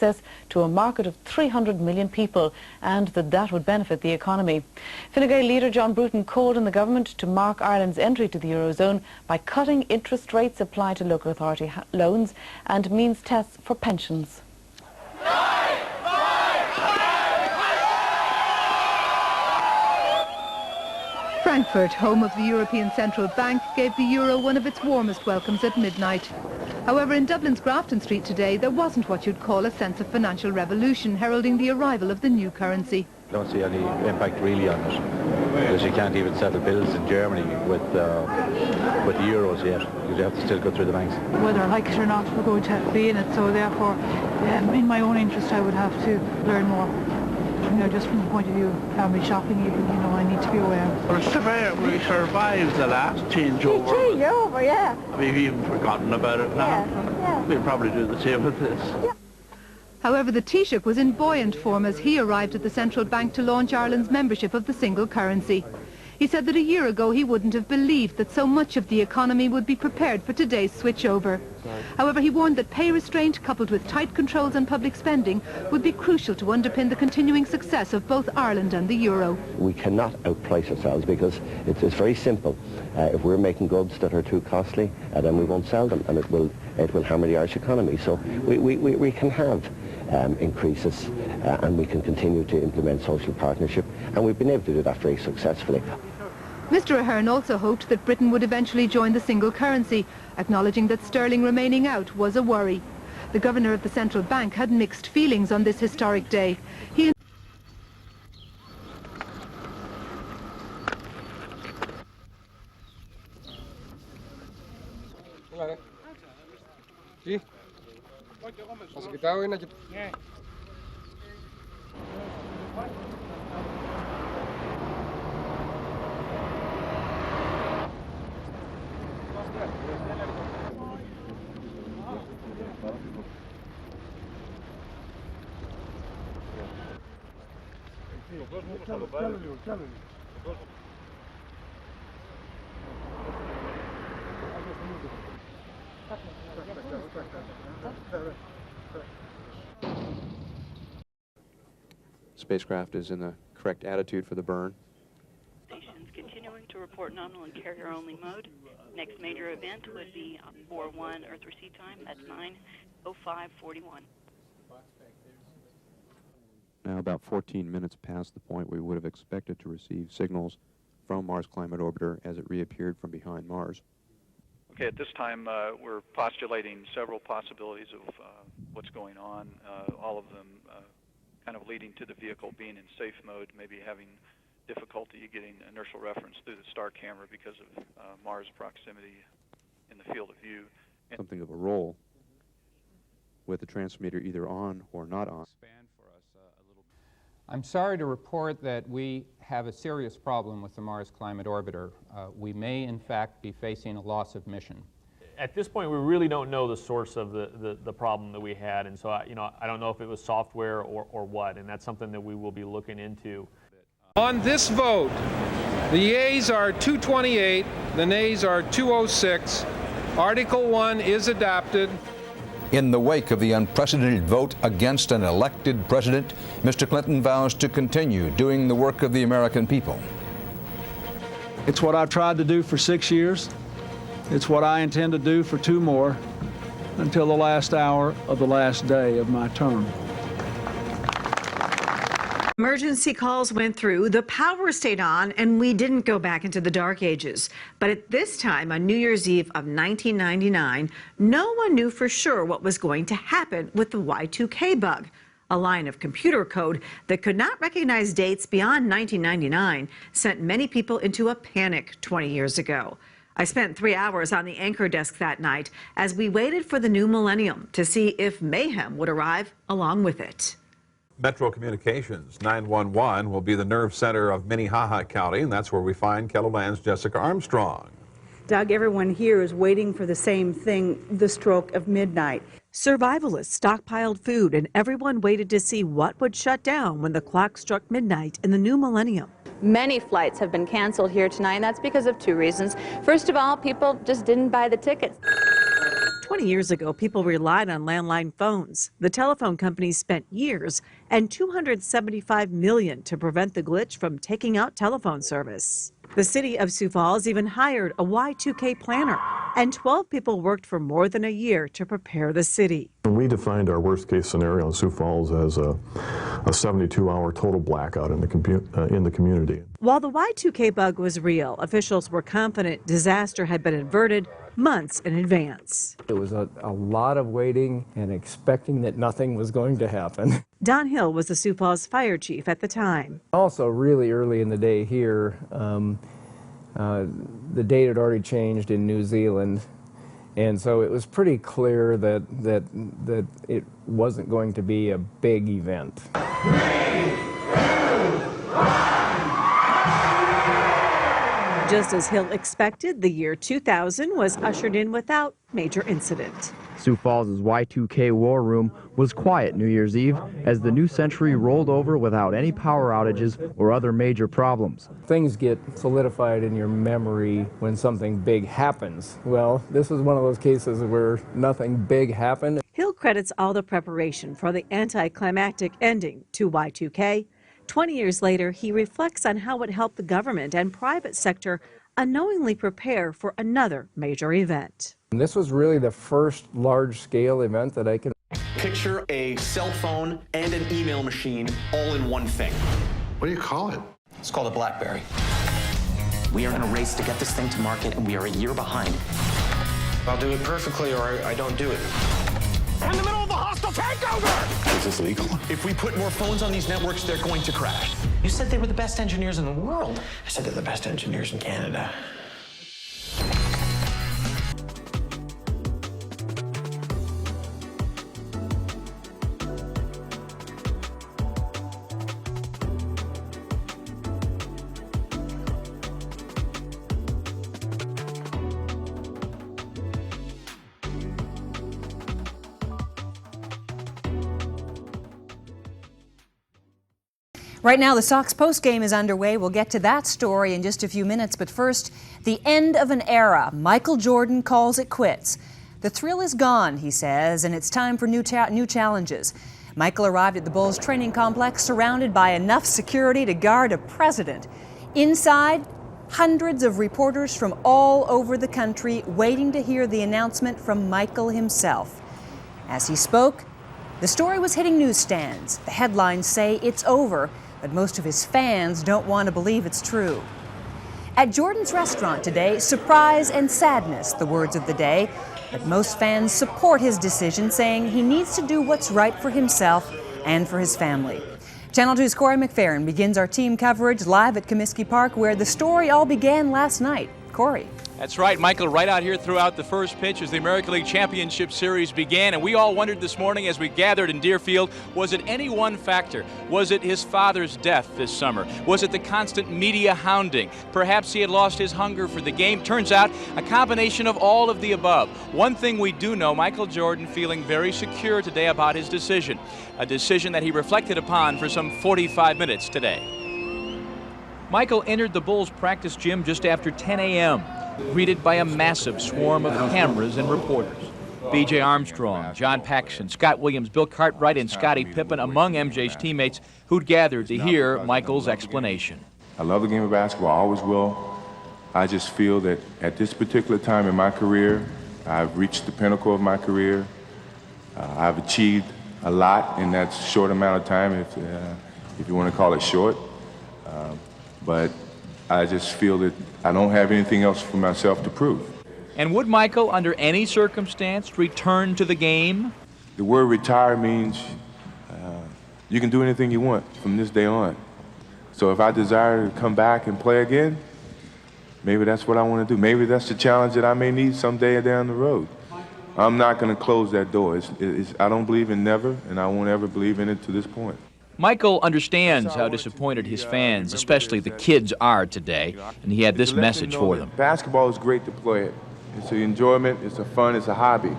access to a market of 300 million people, and that would benefit the economy. Fine Gael leader John Bruton called on the government to mark Ireland's entry to the Eurozone by cutting interest rates applied to local authority loans and means tests for pensions. Frankfurt, home of the European Central Bank, gave the euro one of its warmest welcomes at midnight. However, in Dublin's Grafton Street today, there wasn't what you'd call a sense of financial revolution heralding the arrival of the new currency. I don't see any impact really on it, because you can't even settle bills in Germany with the euros yet. You have to still go through the banks. Whether I like it or not, we're going to be in it, so therefore, in my own interest, I would have to learn more. You know, just from the point of view of family shopping even, you know, I need to be aware. We survived the last changeover. Changeover, yeah. We've even forgotten about it now. Yeah. We'll probably do the same with this. Yeah. However, the Taoiseach was in buoyant form as he arrived at the central bank to launch Ireland's membership of the single currency. He said that a year ago he wouldn't have believed that so much of the economy would be prepared for today's switchover. However, he warned that pay restraint coupled with tight controls on public spending would be crucial to underpin the continuing success of both Ireland and the euro. We cannot outprice ourselves because it's very simple. If we're making goods that are too costly, then we won't sell them, and it will hammer the Irish economy. So we can have increases and we can continue to implement social partnership, and we've been able to do that very successfully. Mr Ahern also hoped that Britain would eventually join the single currency, acknowledging that sterling remaining out was a worry. The governor of the central bank had mixed feelings on this historic day. Spacecraft is in the correct attitude for the burn. Stations continuing to report nominal and carrier-only mode. Next major event would be 4-1 Earth receipt time. That's 9:05:41. Now about 14 minutes past the point we would have expected to receive signals from Mars Climate Orbiter as it reappeared from behind Mars. Okay, at this time we're postulating several possibilities of what's going on, all of them kind of leading to the vehicle being in safe mode, maybe having difficulty getting inertial reference through the star camera because of Mars proximity in the field of view. Something of a roll with the transmitter either on or not on. I'm sorry to report that we have a serious problem with the Mars Climate Orbiter. We may, in fact, be facing a loss of mission. At this point, we really don't know the source of the problem that we had, and so I don't know if it was software or what, and that's something that we will be looking into. On this vote, the yeas are 228, the nays are 206. Article 1 is adopted. In the wake of the unprecedented vote against an elected president, Mr. Clinton vows to continue doing the work of the American people. It's what I've tried to do for 6 years. It's what I intend to do for 2 more until the last hour of the last day of my term. Emergency calls went through, the power stayed on, and we didn't go back into the dark ages. But at this time, on New Year's Eve of 1999, no one knew for sure what was going to happen with the Y2K bug, a line of computer code that could not recognize dates beyond 1999, sent many people into a panic 20 years ago. I spent 3 hours on the anchor desk that night as we waited for the new millennium to see if mayhem would arrive along with it. Metro Communications 911 will be the nerve center of Minnehaha County, and that's where we find Kettleland's Jessica Armstrong. Doug, everyone here is waiting for the same thing, the stroke of midnight. Survivalists stockpiled food, and everyone waited to see what would shut down when the clock struck midnight in the new millennium. Many flights have been canceled here tonight, and that's because of 2 reasons. First of all, people just didn't buy the tickets. 20 years ago, people relied on landline phones. The telephone companies spent years and $275 million to prevent the glitch from taking out telephone service. The city of Sioux Falls even hired a Y2K planner, and 12 people worked for more than a year to prepare the city. We defined our worst-case scenario in Sioux Falls as a 72-hour total blackout in the community. While the Y2K bug was real, officials were confident disaster had been averted months in advance. It was a lot of waiting and expecting that nothing was going to happen. Don Hill was the Sioux Falls fire chief at the time. Also, really early in the day here, the date had already changed in New Zealand, and so it was pretty clear that it wasn't going to be a big event. 3, 2, 1. Just as Hill expected, the year 2000 was ushered in without major incident. Sioux Falls' Y2K war room was quiet New Year's Eve as the new century rolled over without any power outages or other major problems. Things get solidified in your memory when something big happens. Well, this was one of those cases where nothing big happened. Hill credits all the preparation for the anticlimactic ending to Y2K. 20 years later, he reflects on how it helped the government and private sector unknowingly prepare for another major event. And this was really the first large-scale event that I can picture. A cell phone and an email machine all in one thing. What do you call it? It's called a BlackBerry. We are in a race to get this thing to market, and we are a year behind. I'll do it perfectly, or I don't do it. We're in the middle of a hostile takeover! Is this legal? If we put more phones on these networks, they're going to crash. You said they were the best engineers in the world. I said they're the best engineers in Canada. Right now, the Sox postgame is underway. We'll get to that story in just a few minutes. But first, the end of an era. Michael Jordan calls it quits. The thrill is gone, he says, and it's time for new challenges. Michael arrived at the Bulls training complex surrounded by enough security to guard a president. Inside, hundreds of reporters from all over the country waiting to hear the announcement from Michael himself. As he spoke, the story was hitting newsstands. The headlines say it's over, but most of his fans don't want to believe it's true. At Jordan's restaurant today, surprise and sadness, the words of the day. But most fans support his decision, saying he needs to do what's right for himself and for his family. Channel 2's Corey McFerrin begins our team coverage live at Comiskey Park, where the story all began last night. Corey. That's right, Michael, right out here throughout the first pitch as the American League Championship Series began. And we all wondered this morning as we gathered in Deerfield, was it any one factor? Was it his father's death this summer? Was it the constant media hounding? Perhaps he had lost his hunger for the game. Turns out, a combination of all of the above. One thing we do know, Michael Jordan feeling very secure today about his decision. A decision that he reflected upon for some 45 minutes today. Michael entered the Bulls practice gym just after 10 a.m., greeted by a massive swarm of cameras and reporters. B.J. Armstrong, John Paxson, Scott Williams, Bill Cartwright, and Scottie Pippen among MJ's teammates who'd gathered to hear Michael's explanation. I love the game of basketball, I always will. I just feel that at this particular time in my career, I've reached the pinnacle of my career. I've achieved a lot in that short amount of time, if you want to call it short. But I just feel that I don't have anything else for myself to prove. And would Michael, under any circumstance, return to the game? The word retire means you can do anything you want from this day on. So if I desire to come back and play again, maybe that's what I want to do. Maybe that's the challenge that I may need someday down the road. I'm not going to close that door. I don't believe in never, and I won't ever believe in it to this point. Michael understands how disappointed his fans, especially the kids, are today, and he had this message for them. Basketball is great to play it. It's an enjoyment, it's a fun, it's a hobby.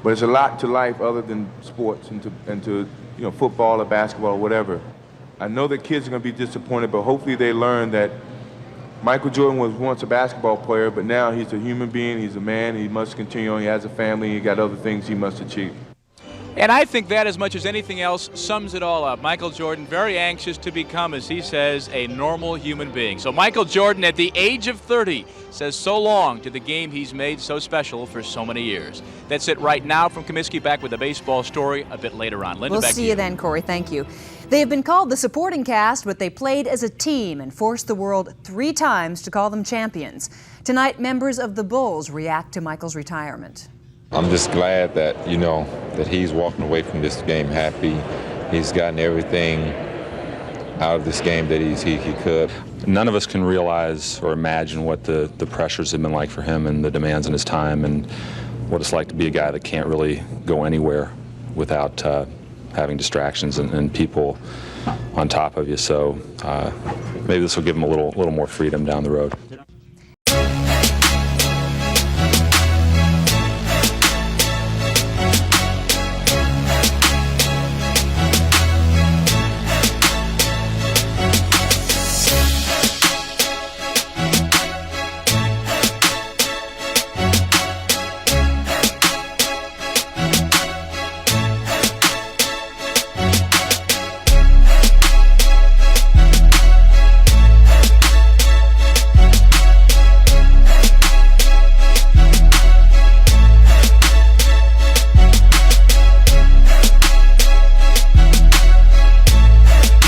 But it's a lot to life other than sports and to football or basketball or whatever. I know that kids are going to be disappointed, but hopefully they learn that Michael Jordan was once a basketball player, but now he's a human being, he's a man, he must continue on, he has a family, he got other things he must achieve. And I think that, as much as anything else, sums it all up. Michael Jordan, very anxious to become, as he says, a normal human being. So Michael Jordan, at the age of 30, says so long to the game he's made so special for so many years. That's it right now from Comiskey. Back with a baseball story a bit later on. Linda, we'll back to see you then, Corey. Thank you. They have been called the supporting cast, but they played as a team and forced the world 3 times to call them champions. Tonight, members of the Bulls react to Michael's retirement. I'm just glad that, that he's walking away from this game happy. He's gotten everything out of this game that he could. None of us can realize or imagine what the pressures have been like for him and the demands in his time and what it's like to be a guy that can't really go anywhere without having distractions and people on top of you. So maybe this will give him a little more freedom down the road.